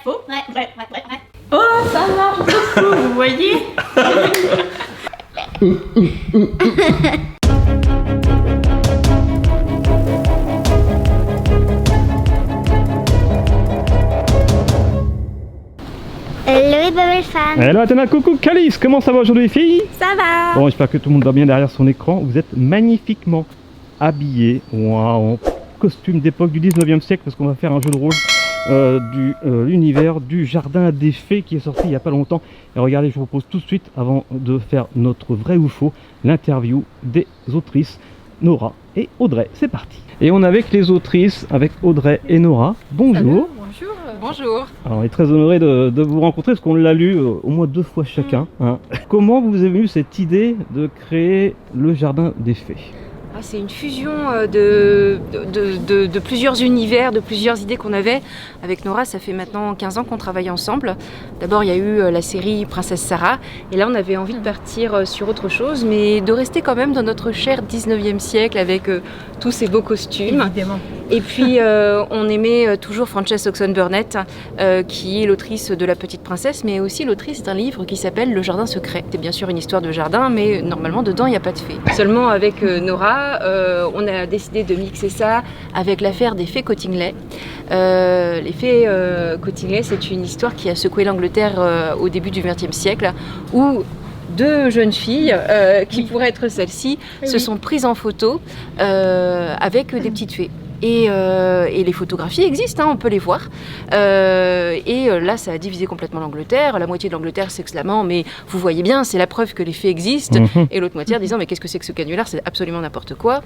Faux. Oh, ça marche beaucoup, vous voyez. Hello Bubble Fan. Hello Athéna, coucou Calice, comment ça va aujourd'hui filles? Ça va. Bon, j'espère que tout le monde va bien derrière son écran. Vous êtes magnifiquement habillés en costume d'époque du 19e siècle parce qu'on va faire un jeu de rôle l'univers du Jardin des Fées qui est sorti il n'y a pas longtemps. Et regardez, je vous propose tout de suite, avant de faire notre vrai ou faux, l'interview des autrices Nora et Audrey. C'est parti. Et on est avec les autrices, avec Audrey et Nora. Bonjour. Salut, bonjour. Alors, on est très honoré de vous rencontrer parce qu'on l'a lu au moins 2 fois chacun. Hein. Comment vous avez eu cette idée de créer le Jardin des Fées? C'est une fusion de plusieurs univers, de plusieurs idées qu'on avait. Avec Nora, ça fait maintenant 15 ans qu'on travaille ensemble. D'abord, il y a eu la série Princesse Sarah. Et là, on avait envie de partir sur autre chose, mais de rester quand même dans notre cher 19e siècle avec tous ces beaux costumes. Évidemment. Et puis, on aimait toujours Frances Hodgson Burnett, qui est l'autrice de La Petite Princesse, mais aussi l'autrice d'un livre qui s'appelle Le Jardin Secret. C'est bien sûr une histoire de jardin, mais normalement, dedans, il n'y a pas de fées. Seulement, avec Nora, on a décidé de mixer ça avec l'affaire des fées Cottingley. Les fées Cottingley, c'est une histoire qui a secoué l'Angleterre au début du XXe siècle, où 2 jeunes filles, qui pourraient être celles-ci, se sont prises en photo avec des petites fées. Et les photographies existent, hein, on peut les voir. Là, ça a divisé complètement l'Angleterre. La moitié de l'Angleterre s'exclamant, mais vous voyez bien, c'est la preuve que les fées existent. Et l'autre moitié en disant, mais qu'est-ce que c'est que ce canular? C'est absolument n'importe quoi.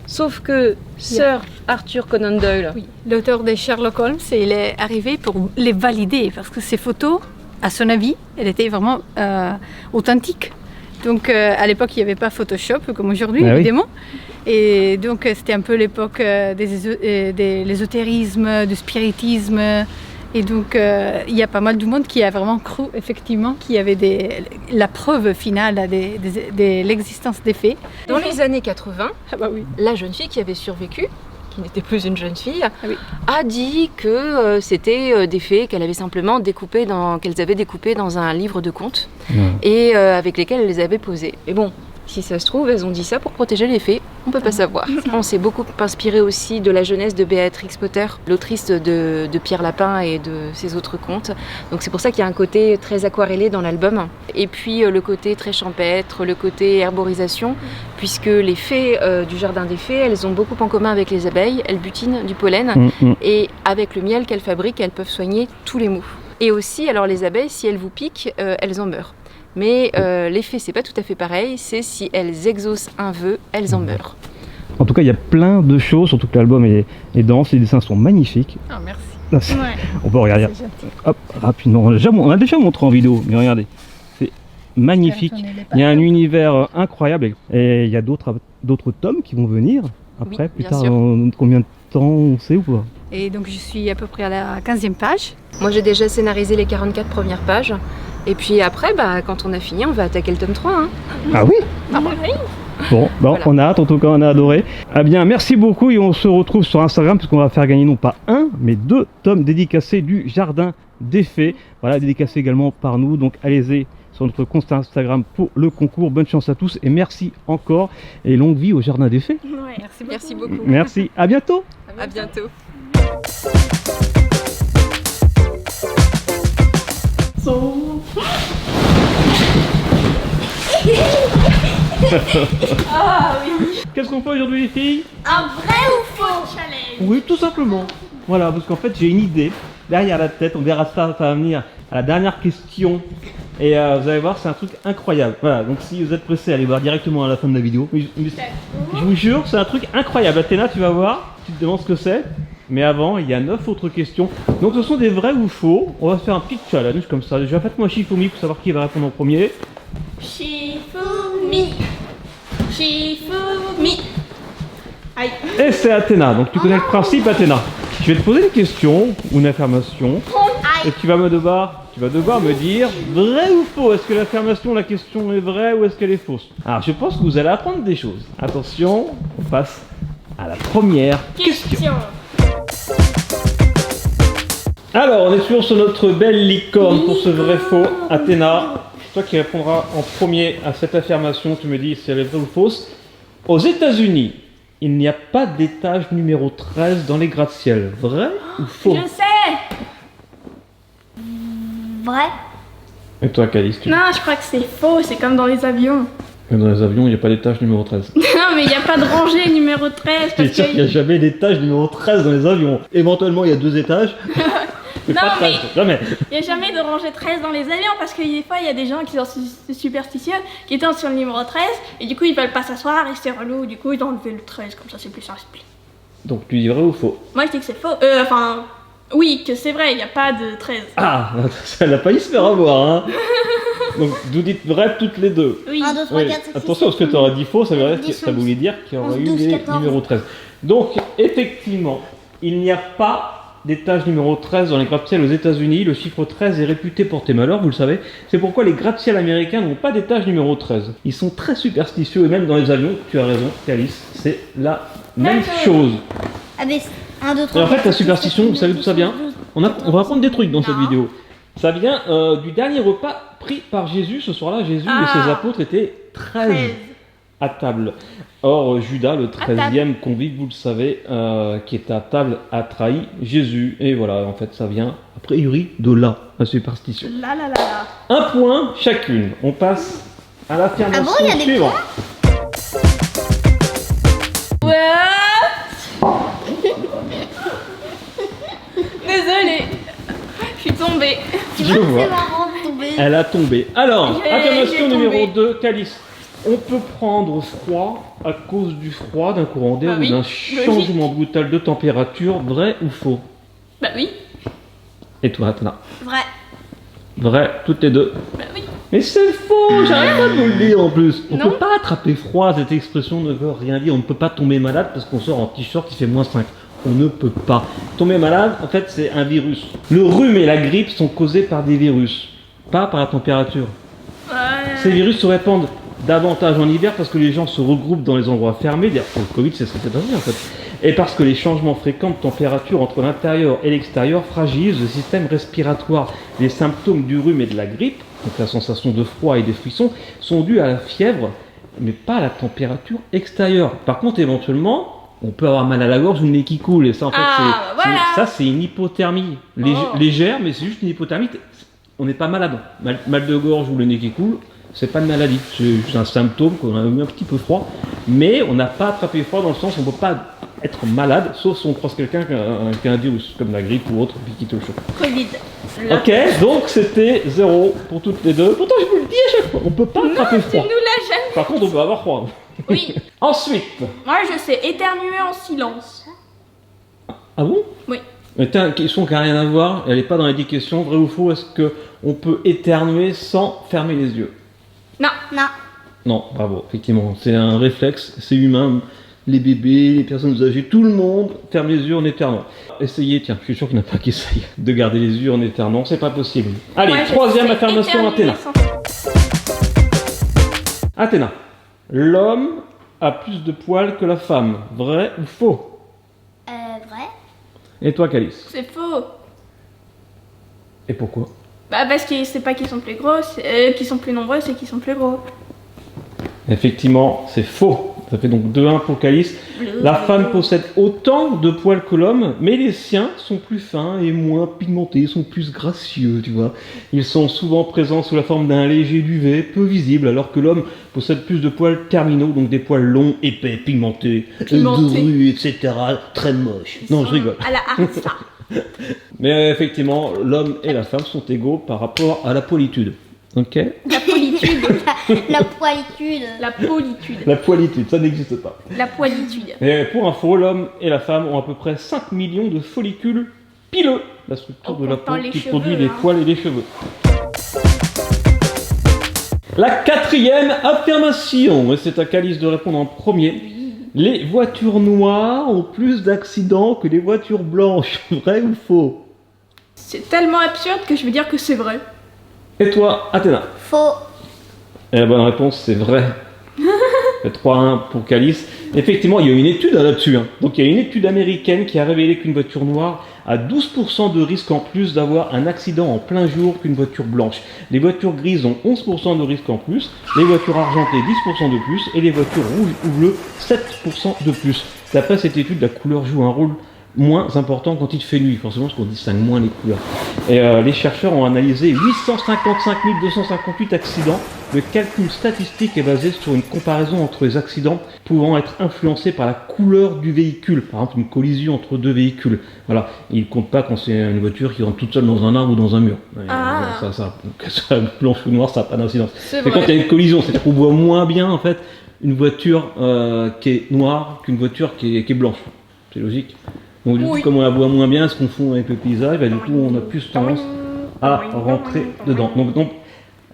Sauf que Sir Arthur Conan Doyle, L'auteur de Sherlock Holmes, il est arrivé pour les valider parce que ces photos, à son avis, elles étaient vraiment authentiques. Donc à l'époque, il n'y avait pas Photoshop comme aujourd'hui, évidemment. Et donc c'était un peu l'époque de l'ésotérisme, du spiritisme. Et donc il y a pas mal de monde qui a vraiment cru effectivement qu'il y avait la preuve finale de l'existence des fées. dans les années 80, Oui. la jeune fille qui avait survécu, qui n'était plus une jeune fille, a dit que c'était des fées qu'elle avait simplement qu'elles avaient découpées dans un livre de contes et avec lesquelles elle les avait posées. Mais bon, si ça se trouve, elles ont dit ça pour protéger les fées, on peut pas savoir. On s'est beaucoup inspiré aussi de la jeunesse de Béatrix Potter, l'autrice de Pierre Lapin et de ses autres contes. Donc c'est pour ça qu'il y a un côté très aquarellé dans l'album. Et puis le côté très champêtre, le côté herborisation, puisque les fées du Jardin des Fées, elles ont beaucoup en commun avec les abeilles, elles butinent du pollen, et avec le miel qu'elles fabriquent, elles peuvent soigner tous les maux. Et aussi, alors les abeilles, si elles vous piquent, elles en meurent. Mais les fées, c'est pas tout à fait pareil, c'est si elles exaucent un vœu, elles en meurent. En tout cas, il y a plein de choses, surtout que l'album est dense, les dessins sont magnifiques. Ah, merci. Là, on peut regarder. Hop, rapidement. On a déjà montré en vidéo, mais regardez. C'est magnifique. Il y a un univers incroyable. Et il y a d'autres tomes qui vont venir après, plus tard. Dans combien de temps on sait ou pas? Et donc je suis à peu près à la 15e page. Moi, j'ai déjà scénarisé les 44 premières pages. Et puis après, quand on a fini, on va attaquer le tome 3. Hein. Ah oui? Oui. Bon, voilà. On a hâte, en tout cas, on a adoré. Eh bien, merci beaucoup et on se retrouve sur Instagram puisqu'on va faire gagner non pas 1, mais 2 tomes dédicacés du Jardin des Fées. Voilà, dédicacés également par nous. Donc, allez-y sur notre compte Instagram pour le concours. Bonne chance à tous et merci encore. Et longue vie au Jardin des Fées. Ouais, merci beaucoup. Merci, à bientôt. À bientôt. Qu'est-ce qu'on fait aujourd'hui les filles? Un vrai ou faux challenge? Oui, tout simplement. Voilà, parce qu'en fait j'ai une idée derrière la tête, on verra ça va venir à la dernière question. Et vous allez voir, c'est un truc incroyable. Voilà, donc si vous êtes pressés, allez voir directement à la fin de la vidéo. Mais je vous jure, c'est un truc incroyable. Athéna, tu vas voir, tu te demandes ce que c'est. Mais avant, il y a 9 autres questions. Donc ce sont des vrais ou faux. On va faire un petit challenge comme ça. Déjà, faites-moi Shifumi pour savoir qui va répondre en premier. Shifumi. Shifumi. Aïe. Et c'est Athéna. Donc tu connais le principe, Athéna. Je vais te poser une question ou une affirmation. Et tu vas devoir me dire vrai ou faux. Est-ce que l'affirmation, la question est vraie ou est-ce qu'elle est fausse? Alors je pense que vous allez apprendre des choses. Attention, on passe à la première question. Alors, on est toujours sur notre belle licorne pour ce vrai faux. Athéna, c'est toi qui répondras en premier à cette affirmation. Tu me dis si elle est vraie ou fausse. Aux États-Unis, il n'y a pas d'étage numéro 13 dans les gratte-ciel. Vrai ou faux? Je sais. Vrai. Et toi, Calice, tu Non, je crois que c'est faux, c'est comme dans les avions. Dans les avions, il n'y a pas d'étage numéro 13. Non, mais il n'y a pas de rangée numéro 13. Je sûr qu'il n'y a jamais d'étage numéro 13 dans les avions. Éventuellement, il y a 2 étages. Mais Non, pas 13, mais- jamais. Il n'y a jamais de rangée 13 dans les avions parce que des fois il y a des gens qui sont superstitieux qui tombent sur le numéro 13 et du coup ils veulent pas s'asseoir et c'est relou, du coup ils ont enlevé le 13 comme ça c'est plus simple. Donc, tu dis vrai ou faux? Moi je dis que c'est faux. Enfin, oui, que c'est vrai, il n'y a pas de 13. Ah, ça n'a pas y se faire avoir, hein. Donc, vous dites vrai toutes les deux. Oui. 1, 2, 3, Oui. 4, 5, 6, Attention, parce que tu auras dit faux, ça voulait, 10, ça voulait dire qu'il y aurait 11, eu 12, des 14. numéros 13. Donc, effectivement, il n'y a pas d'étage numéro 13 dans les gratte-ciel aux États-Unis. Le chiffre 13 est réputé porter malheur, vous le savez. C'est pourquoi les gratte-ciel américains n'ont pas d'étage numéro 13. Ils sont très superstitieux, et même dans les avions, tu as raison, Calice, c'est la même chose. Ah, mais 1, 2, 3, Et en fait, la superstition, vous savez d'où ça vient? On va apprendre des trucs dans cette vidéo. Ça vient du dernier repas pris par Jésus. Ce soir-là, Jésus et ses apôtres étaient 13 à table. Or, Judas, le 13e convive, vous le savez, qui était à table, a trahi Jésus. Et voilà, en fait, ça vient, a priori, de là, la superstition. Là là là là. Un point chacune. On passe à l'affirmation Ah bon, il y a des suivante. Désolée. Je suis tombée. Je vois. C'est marrant de tomber. Elle a tombé. Alors, J'ai affirmation tombé. numéro 2, Calice. On peut prendre froid à cause du froid, d'un courant d'air Bah oui, ou d'un logique. changement brutal de température, vrai ou faux? Bah oui. Et toi, Athéna? Vrai. Vrai, toutes les deux. Bah oui. Mais c'est faux, j'arrête pas de vous le dire en plus. On Non. peut pas attraper froid, cette expression ne veut rien dire. On ne peut pas tomber malade parce qu'on sort en t-shirt qui fait -5. On ne peut pas. Tomber malade, en fait, c'est un virus. Le rhume et la grippe sont causés par des virus, pas par la température. Ces virus se répandent davantage en hiver parce que les gens se regroupent dans les endroits fermés. D'ailleurs, pour le Covid, c'est ce qui s'est passé en fait. Et parce que les changements fréquents de température entre l'intérieur et l'extérieur fragilisent le système respiratoire. Les symptômes du rhume et de la grippe, donc la sensation de froid et des frissons, sont dus à la fièvre, mais pas à la température extérieure. Par contre, éventuellement, on peut avoir mal à la gorge ou le nez qui coule. Et ça, en fait, c'est une hypothermie légère, mais c'est juste une hypothermie. On n'est pas malade. Mal de gorge ou le nez qui coule, c'est pas une maladie. C'est juste un symptôme qu'on a eu un petit peu froid. Mais on n'a pas attrapé froid dans le sens où on ne peut pas être malade, sauf si on croise quelqu'un qui a un virus, comme la grippe ou autre, puis qui te le chope. Covid. Ok, donc c'était 0 pour toutes les deux. Pourtant, je vous le dis à chaque fois, on peut pas attraper Tu froid. nous l'as jamais. Par contre, on peut avoir froid. Oui. Ensuite. Moi je sais éternuer en silence. Ah bon? Oui. Mais t'as une question qui n'a rien à voir, elle n'est pas dans les 10 questions. Vrai ou faux, est-ce qu'on peut éternuer sans fermer les yeux? Non. Non. Non, bravo, effectivement, c'est un réflexe, c'est humain. Les bébés, les personnes âgées, tout le monde ferme les yeux en éternant. Essayez, tiens, je suis sûr qu'il n'y en a pas qui essayent de garder les yeux en éternant, c'est pas possible. Allez, Moi, je troisième sais affirmation, éternuer Athéna. sans- Athéna, l'homme a plus de poils que la femme, vrai ou faux? Vrai. Et toi, Calice? C'est faux. Et pourquoi? Bah parce que c'est pas qu'ils sont plus gros, qu'ils sont plus nombreux, c'est qu'ils sont plus gros. Effectivement, c'est faux. Ça fait donc 2-1 pour Calice. La femme possède autant de poils que l'homme, mais les siens sont plus fins et moins pigmentés, sont plus gracieux, tu vois. Ils sont souvent présents sous la forme d'un léger duvet, peu visible, alors que l'homme possède plus de poils terminaux, donc des poils longs, épais, pigmentés, drus, etc. Très moches. Non, je rigole. À la harissa. Mais effectivement, l'homme et la femme sont égaux par rapport à la politude. Ok? La politude. La poilitude. La politude. La poilitude, ça n'existe pas. La poilitude. Et pour info, l'homme et la femme ont à peu près 5 millions de follicules pileux, la structure En de la comptant peau les qui cheveux, produit les hein. poils et les cheveux. La quatrième affirmation, et c'est à Calice de répondre en premier. Les voitures noires ont plus d'accidents que les voitures blanches, vrai ou faux? C'est tellement absurde que je veux dire que c'est vrai. Et toi, Athéna? Faux. Et la bonne réponse, c'est vrai. C'est 3-1 pour Calice. Effectivement, il y a une étude là-dessus. Donc il y a une étude américaine qui a révélé qu'une voiture noire a 12% de risque en plus d'avoir un accident en plein jour qu'une voiture blanche. Les voitures grises ont 11% de risque en plus, les voitures argentées 10% de plus et les voitures rouges ou bleues 7% de plus. D'après cette étude, la couleur joue un rôle moins important quand il fait nuit, forcément parce qu'on distingue moins les couleurs. Et les chercheurs ont analysé 855 258 accidents. Le calcul statistique est basé sur une comparaison entre les accidents pouvant être influencés par la couleur du véhicule. Par exemple, une collision entre deux véhicules. Voilà, il ne compte pas quand c'est une voiture qui rentre toute seule dans un arbre ou dans un mur. Que ça blanche ou noire, ça n'a pas d'incidence. C'est quand il y a une collision, c'est-à-dire qu'on voit moins bien en fait une voiture qui est noire qu'une voiture qui est blanche. C'est logique. Donc du coup, comme on la voit moins bien, elle se confond avec le paysage, du coup on a plus tendance à rentrer dedans. Donc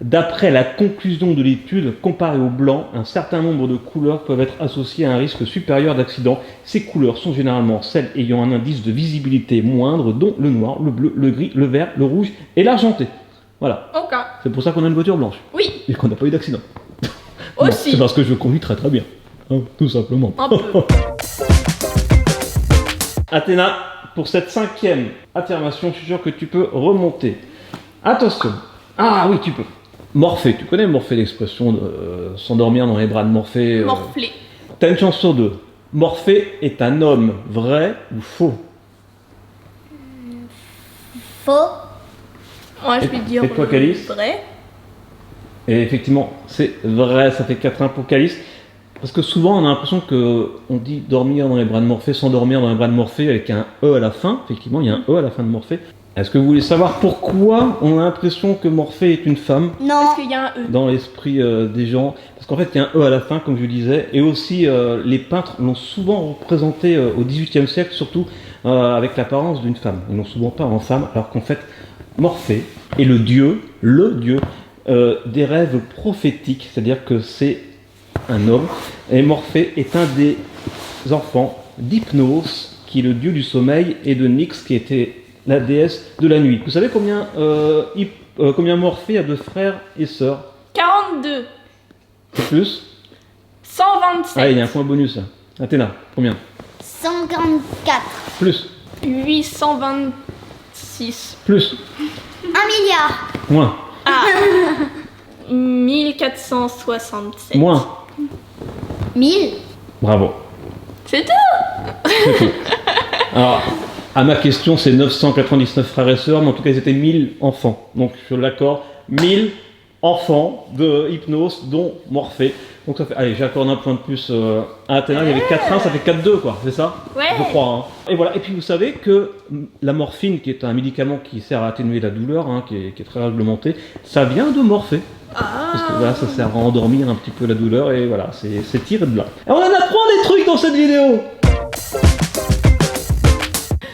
d'après la conclusion de l'étude, comparé au blanc, un certain nombre de couleurs peuvent être associées à un risque supérieur d'accident. Ces couleurs sont généralement celles ayant un indice de visibilité moindre, dont le noir, le bleu, le gris, le vert, le rouge et l'argenté. Voilà. Ok. C'est pour ça qu'on a une voiture blanche. Oui. Et qu'on n'a pas eu d'accident. Aussi. C'est parce que je conduis très très bien. Hein, tout simplement. Un peu. Athéna, pour cette 5e affirmation, je suis sûr que tu peux remonter. Attention. Ah oui, tu peux. Morphée, tu connais Morphée, l'expression de s'endormir dans les bras de Morphée. Morflé. T'as une chance sur deux. Morphée est un homme, vrai ou faux? Faux. Moi, je vais dire Et toi, Calice? vrai. Et effectivement, c'est vrai, ça fait 4-1 pour Calice. Parce que souvent, on a l'impression qu'on dit dormir dans les bras de Morphée, s'endormir dans les bras de Morphée avec un E à la fin. Effectivement, il y a un E à la fin de Morphée. Est-ce que vous voulez savoir pourquoi on a l'impression que Morphée est une femme Non. Parce qu'il y a un E. dans l'esprit des gens? Parce qu'en fait, il y a un E à la fin, comme je disais. Et aussi, les peintres l'ont souvent représenté au XVIIIe siècle, surtout avec l'apparence d'une femme. Ils l'ont souvent peint en femme, alors qu'en fait, Morphée est le dieu des rêves prophétiques. C'est-à-dire que c'est un homme. Et Morphée est un des enfants d'Hypnos, qui est le dieu du sommeil, et de Nyx, qui était la déesse de la nuit. Vous savez combien Morphée a de frères et sœurs? 42. Plus? 127. Ah, il y a un point bonus là. Athéna, combien? 144. Plus? 826. Plus? 1 milliard. Moins? 1467. Moins? 1000. Bravo. C'est tout. Alors, à ma question, c'est 999 frères et sœurs, mais en tout cas, ils étaient 1000 enfants. Donc, je l'accorde, 1000 enfants de Hypnos, dont Morphée. Donc, ça fait. Allez, j'accorde un point de plus à Athéna. Il y avait 4-1, ça fait 4-2, quoi, c'est ça? Ouais. Je crois. Hein. Et voilà. Et puis, vous savez que la morphine, qui est un médicament qui sert à atténuer la douleur, hein, qui est très réglementé, ça vient de Morphée. Parce que voilà, ça sert à endormir un petit peu la douleur, et voilà, c'est tiré de là. Et on en apprend des trucs dans cette vidéo!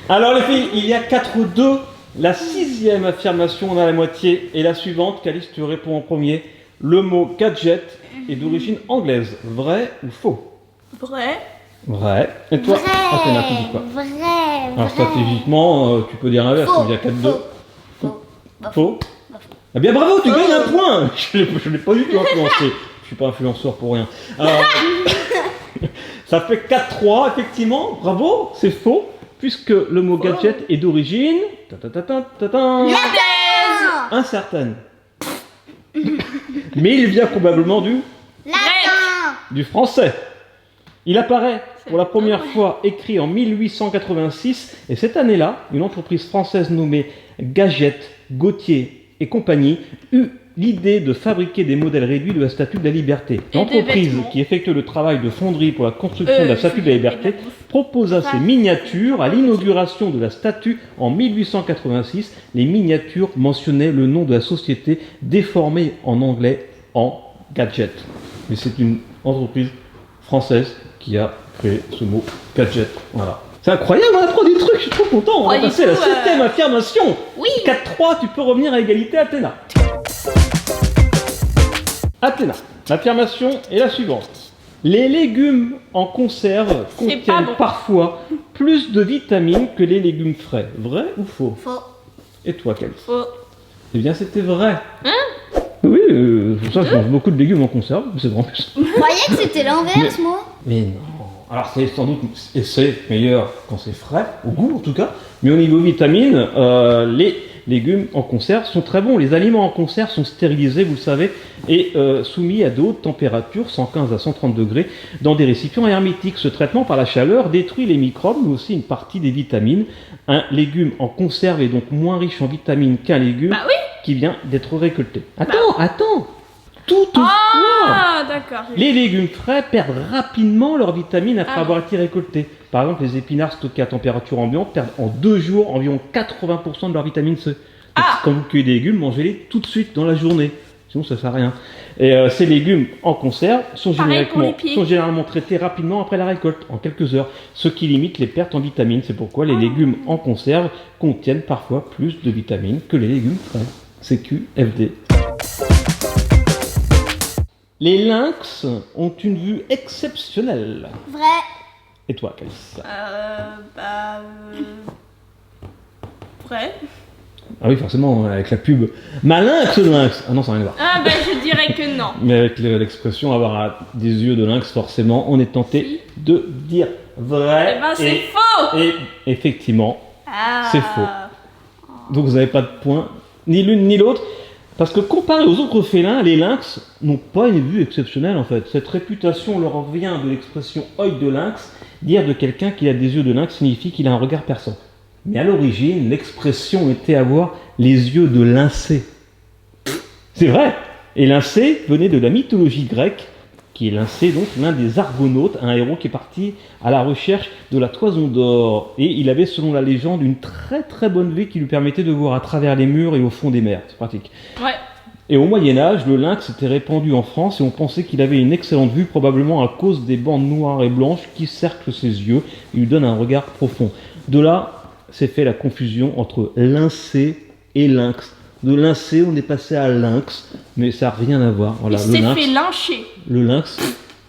Alors les filles, il y a 4-2. La 6e affirmation, on a la moitié. Et la suivante, Calice, tu réponds en premier. Le mot gadget est d'origine anglaise. Vrai ou faux? Vrai. Vrai. Et toi, Athéna, tu dis quoi? Vrai. Alors stratégiquement, tu peux dire l'inverse, Faux. il y a 4-2. Faux. Faux. Eh bien bravo, tu gagnes un point. Je l'ai pas du tout influencé. Je suis pas influenceur pour rien. Ça fait 4-3, effectivement. Bravo, c'est faux. Puisque le mot gadget est d'origine incertaine. Mais il vient probablement du français. Il apparaît pour la première fois écrit en 1886 et cette année-là, une entreprise française nommée Gadget, Gauthier et compagnie eut l'idée de fabriquer des modèles réduits de la Statue de la Liberté. L'entreprise qui effectue le travail de fonderie pour la construction de la Statue de la Liberté proposa ces miniatures à l'inauguration de la statue en 1886. Les miniatures mentionnaient le nom de la société déformé en anglais en Gadget. Mais c'est une entreprise française qui a créé ce mot Gadget. Voilà. C'est incroyable, on apprend des trucs, je suis trop content. On va passer à la 7e affirmation. Oui. 4-3, tu peux revenir à égalité, Athéna. Athéna, l'affirmation est la suivante. Les légumes en conserve contiennent parfois plus de vitamines que les légumes frais. Vrai ou faux? Faux. Et toi, Calice? Faux. Eh bien, c'était vrai. Oui, c'est pour ça que je mange beaucoup de légumes en conserve, mais c'est vraiment plus. Je croyais que c'était l'inverse, moi. Mais non. Alors c'est sans doute, et c'est meilleur quand c'est frais, au goût en tout cas, mais au niveau vitamines, les légumes en conserve sont très bons. Les aliments en conserve sont stérilisés, vous le savez, et soumis à de hautes températures, 115 à 130 degrés, dans des récipients hermétiques. Ce traitement par la chaleur détruit les microbes, mais aussi une partie des vitamines. Un légume en conserve est donc moins riche en vitamines qu'un légume qui vient d'être récolté. Attends Toutefois, d'accord. les légumes frais perdent rapidement leurs vitamines après avoir été récoltés. Par exemple, les épinards stockés à température ambiante perdent en 2 jours environ 80% de leur vitamine C. Donc, quand vous cueillez des légumes, mangez-les tout de suite dans la journée. Sinon, ça ne sert à rien. Et ces légumes en conserve sont généralement traités rapidement après la récolte, en quelques heures, ce qui limite les pertes en vitamines. C'est pourquoi les légumes en conserve contiennent parfois plus de vitamines que les légumes frais. CQFD. Les lynx ont une vue exceptionnelle. Vrai. Et toi, Calice? Vrai. Ah oui, forcément, avec la pub. Ma lynx, le lynx. Ah non, ça n'a rien à voir. Je dirais que non. Mais avec l'expression avoir des yeux de lynx, forcément, on est tenté de dire vrai. Eh ben, c'est faux. Et effectivement, c'est faux. Donc vous n'avez pas de point, ni l'une ni l'autre. Parce que comparé aux autres félins, les lynx n'ont pas une vue exceptionnelle en fait. Cette réputation leur vient de l'expression œil de lynx. Dire de quelqu'un qu'il a des yeux de lynx signifie qu'il a un regard perçant. Mais à l'origine, l'expression était avoir les yeux de Lyncée. C'est vrai. Et Lyncée venait de la mythologie grecque, qui est Lyncée, donc l'un des Argonautes, un héros qui est parti à la recherche de la toison d'or. Et il avait, selon la légende, une très très bonne vue qui lui permettait de voir à travers les murs et au fond des mers. C'est pratique. Ouais. Et au Moyen-Âge, le lynx était répandu en France et on pensait qu'il avait une excellente vue, probablement à cause des bandes noires et blanches qui cerclent ses yeux et lui donnent un regard profond. De là, s'est fait la confusion entre Lyncée et lynx. De Lyncée, on est passé à lynx, mais ça n'a rien à voir. Voilà, il s'est fait lyncher. Le lynx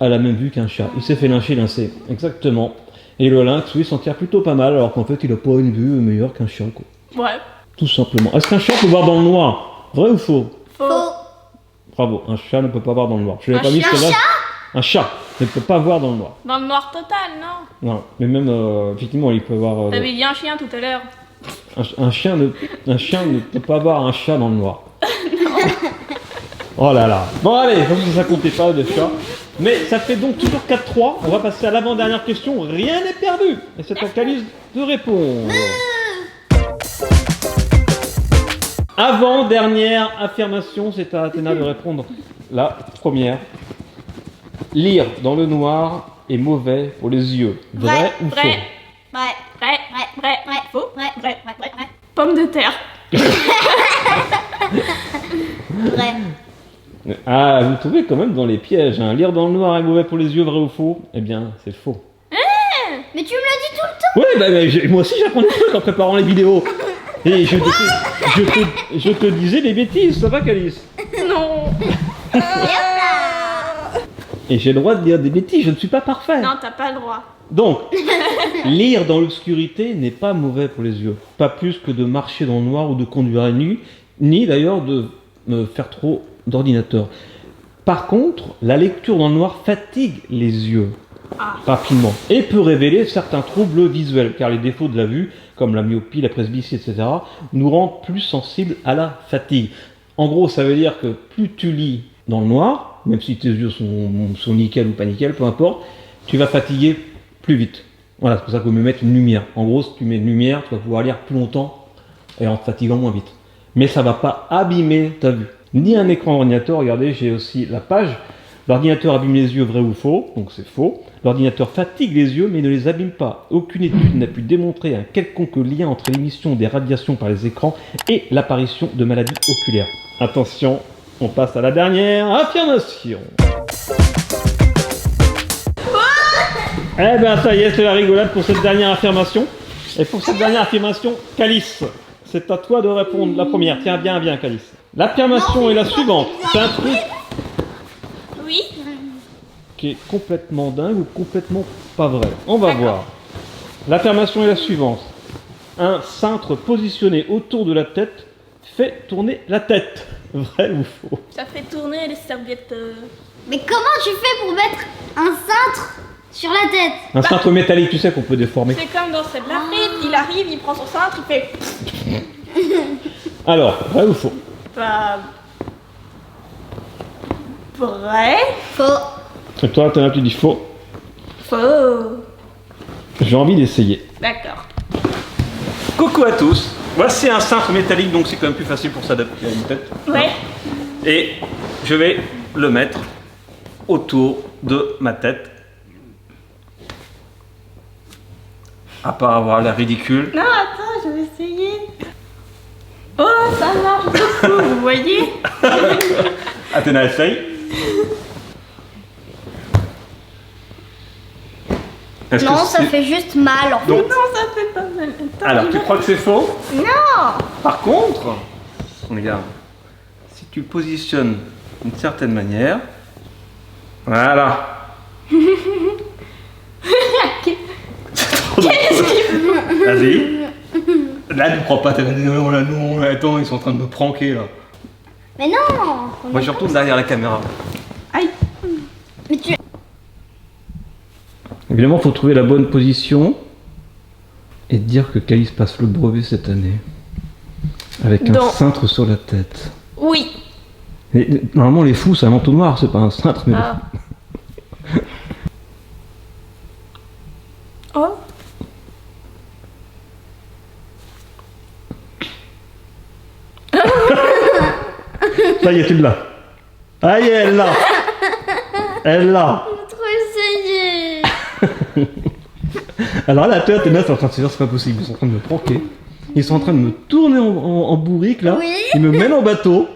a la même vue qu'un chat. Il s'est fait lyncher, Lyncée. Exactement. Et le lynx, oui, s'en tire plutôt pas mal, alors qu'en fait, il n'a pas une vue meilleure qu'un chat, quoi. Ouais. Tout simplement. Est-ce qu'un chat peut voir dans le noir? Vrai ou faux? Faux. Bravo, un chat ne peut pas voir dans le noir. Je l'avais pas mis celle-là. Un chat ne peut pas voir dans le noir. Dans le noir total, non? Non, mais même, effectivement, il peut voir... T'avais dit un chien tout à l'heure. Un chien ne peut pas voir un chat dans le noir. Oh là là. Bon allez, ça comptait pas de chat. Mais ça fait donc toujours 4-3. On va passer à l'avant-dernière question. Rien n'est perdu. Et c'est à Calice de répondre. Avant-dernière affirmation, c'est à Athéna de répondre. La première. Lire dans le noir est mauvais pour les yeux. Vrai ou faux? Vrai. Vrai. Faux. Vrai. Pomme de terre. Vrai. Ah, vous trouvez quand même dans les pièges. Hein. Lire dans le noir est mauvais pour les yeux, vrai ou faux? Eh bien, c'est faux. Mais tu me le dis tout le temps. Oui, bah, moi aussi j'apprends des trucs en préparant les vidéos. Et je te disais des bêtises, ça va Calice? Non. Et j'ai le droit de dire des bêtises, je ne suis pas parfait. Non, t'as pas le droit. Donc, lire dans l'obscurité n'est pas mauvais pour les yeux. Pas plus que de marcher dans le noir ou de conduire la nuit, ni d'ailleurs de faire trop d'ordinateur. Par contre, la lecture dans le noir fatigue les yeux rapidement et peut révéler certains troubles visuels, car les défauts de la vue, comme la myopie, la presbytie, etc., nous rendent plus sensibles à la fatigue. En gros, ça veut dire que plus tu lis dans le noir, même si tes yeux sont nickel ou pas nickel, peu importe, tu vas fatiguer plus vite. Voilà, c'est pour ça qu'il vaut mieux mettre une lumière. En gros, si tu mets une lumière, tu vas pouvoir lire plus longtemps et en te fatiguant moins vite. Mais ça ne va pas abîmer ta vue. Ni un écran ordinateur, regardez, j'ai aussi la page. L'ordinateur abîme les yeux, vrai ou faux? Donc c'est faux. L'ordinateur fatigue les yeux, mais ne les abîme pas. Aucune étude n'a pu démontrer un quelconque lien entre l'émission des radiations par les écrans et l'apparition de maladies oculaires. Attention, on passe à la dernière affirmation. Eh ben ça y est, c'est la rigolade pour cette dernière affirmation. Et pour cette dernière affirmation, Calice, c'est à toi de répondre la première. Tiens bien, Calice. L'affirmation est la suivante. C'est un truc Oui. qui est complètement dingue ou complètement pas vrai. On va voir. L'affirmation est la suivante. Un cintre positionné autour de la tête fait tourner la tête. Vrai ou faux? Ça fait tourner les serviettes. Mais comment tu fais pour mettre un cintre Sur la tête. Un cintre métallique, tu sais qu'on peut déformer. C'est comme dans celle de la frite, il arrive, il prend son cintre, il fait... Alors, vrai ou faux? Bah... Vrai. Faux. Et toi, tu dis faux. Faux. J'ai envie d'essayer. D'accord. Coucou à tous. Voici un cintre métallique, donc c'est quand même plus facile pour s'adapter à une tête. Ouais. Et je vais le mettre autour de ma tête. À part avoir l'air ridicule. Non, attends, je vais essayer. Oh, ça marche beaucoup, vous voyez? Athéna, essaye. Est-ce Non, que ça c'est- fait juste mal en fait. Donc, Non, ça fait pas mal. Attends, alors, tu crois que c'est faux? Non. Par contre, regarde, si tu le positionnes d'une certaine manière, voilà. Vas-y. Là, tu crois pas, t'as dit non, là, non, là, attends, ils sont en train de me pranker là. Mais non. Moi, je retourne derrière la caméra. Aïe. Mais tu... Évidemment, il faut trouver la bonne position et dire que Calice passe le brevet cette année. Avec un Dans- cintre sur la tête. Oui. Et, normalement, les fous, c'est un entonnoir, c'est pas un cintre, mais. Ah. Oh. Ça y est, tu l'as. Ah, y est, elle l'a. Elle l'a. J'ai trop essayé. Alors là, toi, Athéna, t'es en train de se dire, c'est pas possible. Ils sont en train de me pranker. Ils sont en train de me tourner en bourrique, là. Oui. Ils me mènent en bateau.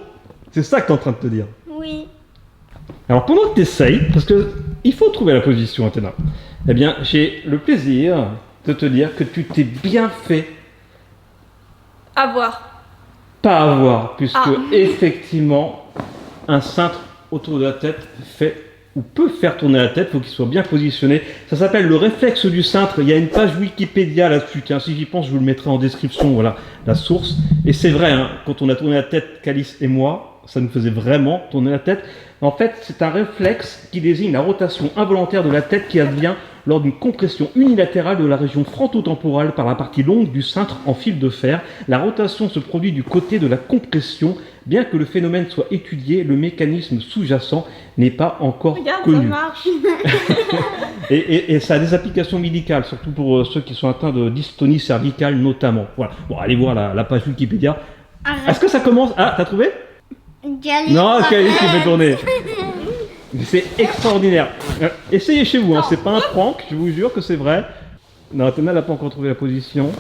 C'est ça que t'es en train de te dire. Oui. Alors pendant que tu essayes, parce que il faut trouver la position, Athéna, eh bien, j'ai le plaisir de te dire que tu t'es bien fait À voir. pas avoir, puisque Ah. effectivement, un cintre autour de la tête fait ou peut faire tourner la tête, il faut qu'il soit bien positionné. Ça s'appelle le réflexe du cintre. Il y a une page Wikipédia là-dessus. Tiens, si j'y pense, je vous le mettrai en description. Voilà la source. Et c'est vrai, hein, quand on a tourné la tête, Calice et moi, ça nous faisait vraiment tourner la tête. En fait, c'est un réflexe qui désigne la rotation involontaire de la tête qui advient lors d'une compression unilatérale de la région frontotemporale par la partie longue du cintre en fil de fer. La rotation se produit du côté de la compression. Bien que le phénomène soit étudié, le mécanisme sous-jacent n'est pas encore Regarde, ça connu. marche. Et ça a des applications médicales, surtout pour ceux qui sont atteints de dystonie cervicale notamment. Voilà. Bon, allez voir la page Wikipédia. Est-ce Arrête. que ça commence? Ah, t'as trouvé? Calice, Non, arrête. Calice qui fait tourner. C'est extraordinaire. Essayez chez vous, hein. C'est pas un prank, je vous jure que c'est vrai. Non, Athéna n'a pas encore trouvé la position.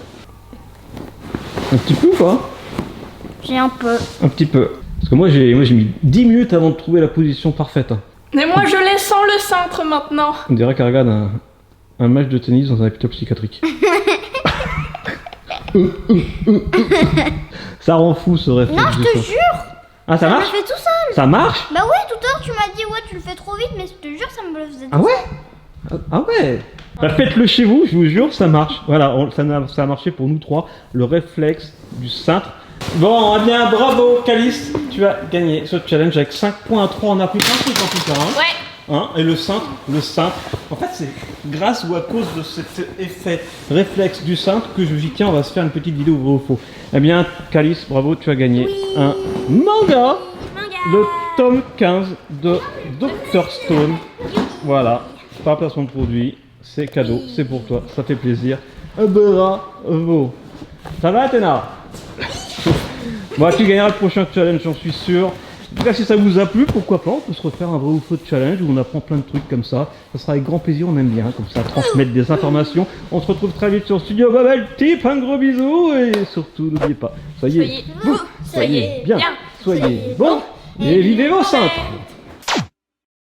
Un petit peu ou pas? J'ai un peu. Un petit peu. Parce que moi j'ai mis 10 minutes avant de trouver la position parfaite. Hein. Mais moi, je l'ai sans le cintre maintenant. On dirait qu'elle regarde un match de tennis dans un hôpital psychiatrique. Ça rend fou ce réflexe. Non, je te jure. Ah, ça Ça me marche? fait tout seul. Ça marche? Bah oui, tout à l'heure tu m'as dit ouais tu le fais trop vite, mais je te jure ça me le faisait. Ah ouais? Ah ouais? Bah, faites-le chez vous, je vous jure, ça march. Voilà, ça a marché pour nous trois. Le réflexe du cintre. Bon, eh bien, bravo, Calice. Tu as gagné ce challenge avec 5 points à 3. On a pris plein de trucs en tout cas. Hein. Ouais. Hein, et le cintre, en fait, c'est grâce ou à cause de cet effet réflexe du cintre que je dis tiens, on va se faire une petite vidéo vrai ou faux. Eh bien, Calice, bravo, tu as gagné un manga, le tome 15 de Dr Stone. Voilà, pas placement de produit, c'est cadeau, c'est pour toi, ça fait plaisir. Bravo. Ça va, Athéna? Bon, tu gagneras le prochain challenge, j'en suis sûr. En tout cas, si ça vous a plu, pourquoi pas, on peut se refaire un vrai ou faux challenge où on apprend plein de trucs comme ça. Ça sera avec grand plaisir, on aime bien, comme ça, transmettre des informations. On se retrouve très vite sur Studio Babel Tip, un gros bisou et surtout, n'oubliez pas, soyez Soyez bien, soyez bon et vivez vos cintres.